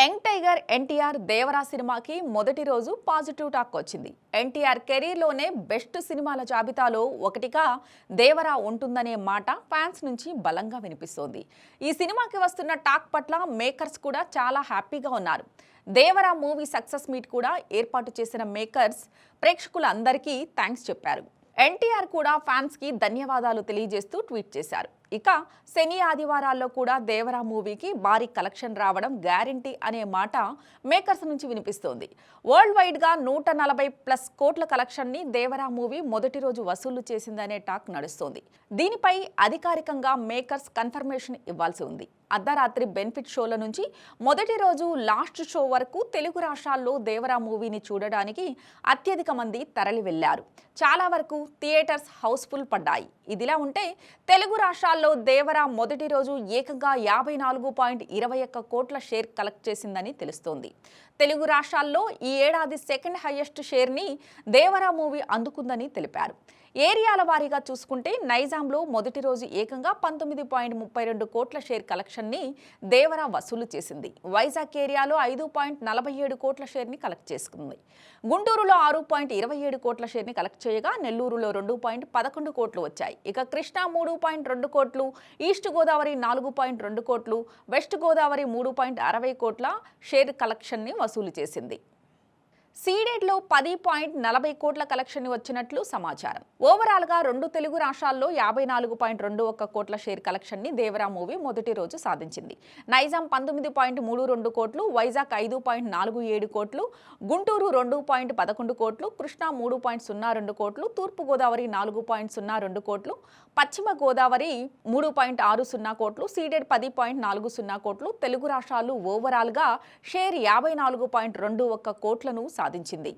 Young tiger NTR Devara సినిమాకి మొదటి రోజు పాజిటివ్ టాక్ వచ్చింది. ఎన్టీఆర్ కెరీర్లోనే బెస్ట్ సినిమాల జాబితాలో ఒకటిగా దేవరా ఉంటుందనే మాట ఫ్యాన్స్ నుంచి బలంగా వినిపిస్తోంది. ఈ సినిమాకి వస్తున్న టాక్ పట్ల మేకర్స్ కూడా చాలా హ్యాపీగా ఉన్నారు. దేవరా మూవీ సక్సెస్ మీట్ కూడా ఏర్పాటు చేసిన మేకర్స్ ప్రేక్షకులందరికీ థ్యాంక్స్ చెప్పారు. ఎన్టీఆర్ కూడా ఫ్యాన్స్ కి ధన్యవాదాలు తెలియజేస్తూ ట్వీట్ చేశారు. ఇక శని ఆదివారాల్లో కూడా దేవరా మూవీకి భారీ కలెక్షన్ రావడం గ్యారంటీ అనే మాట మేకర్స్ నుంచి వినిపిస్తోంది. వరల్డ్ వైడ్ గా 140+ కోట్ల కలెక్షన్ ని దేవరా మూవీ మొదటి రోజు వసూలు చేసిందనే టాక్ నడుస్తోంది. దీనిపై అధికారికంగా మేకర్స్ కన్ఫర్మేషన్ ఇవ్వాల్సి ఉంది. అర్ధరాత్రి బెనిఫిట్ షోల నుంచి మొదటి రోజు లాస్ట్ షో వరకు తెలుగు రాష్ట్రాల్లో దేవరా మూవీని చూడడానికి అత్యధిక మంది తరలి వెళ్లారు. చాలా వరకు థియేటర్స్ హౌస్ఫుల్ పడ్డాయి. ఇదిలా ఉంటే తెలుగు రాష్ట్రాల్లో దేవరా మొదటి రోజు ఏకంగా 54.21 కోట్ల షేర్ కలెక్ట్ చేసిందని తెలుస్తోంది. తెలుగు రాష్ట్రాల్లో ఈ ఏడాది సెకండ్ హైయెస్ట్ షేర్ని దేవరా మూవీ అందుకుందని తెలిపారు. ఏరియాల వారీగా చూసుకుంటే నైజాంలో మొదటి రోజు ఏకంగా 19.32 కోట్ల షేర్ కలెక్షన్ని దేవరా వసూలు చేసింది. వైజాగ్ ఏరియాలో 5.47 కోట్ల షేర్ని కలెక్ట్ చేసుకుంది. గుంటూరులో 6.27 కోట్ల షేర్ని కలెక్ట్ చేయగా నెల్లూరులో 2.11 కోట్లు వచ్చాయి. ఇక కృష్ణా 3.2 కోట్లు, ఈస్ట్ గోదావరి 4.2 కోట్లు, వెస్ట్ గోదావరి 3.60 కోట్ల షేర్ కలెక్షన్ని వసూలు చేసింది. సీడెడ్లో 10.40 కోట్ల కలెక్షన్ వచ్చినట్లు సమాచారం. ఓవరాల్ గా రెండు తెలుగు రాష్ట్రాల్లో 54.21 కోట్ల షేర్ కలెక్షన్ ని దేవరా మూవీ మొదటి రోజు సాధించింది. నైజాం 19.32 కోట్లు, వైజాగ్ 5.47 కోట్లు, గుంటూరు 2.11 కోట్లు, కృష్ణా 3.02 కోట్లు, తూర్పు గోదావరి 4.02 కోట్లు, పశ్చిమ గోదావరి 3.60 కోట్లు, సీడెడ్ 10.40 కోట్లు. తెలుగు రాష్ట్రాలు ఓవరాల్ గా షేర్ 54.21 కోట్లను సాధించింది.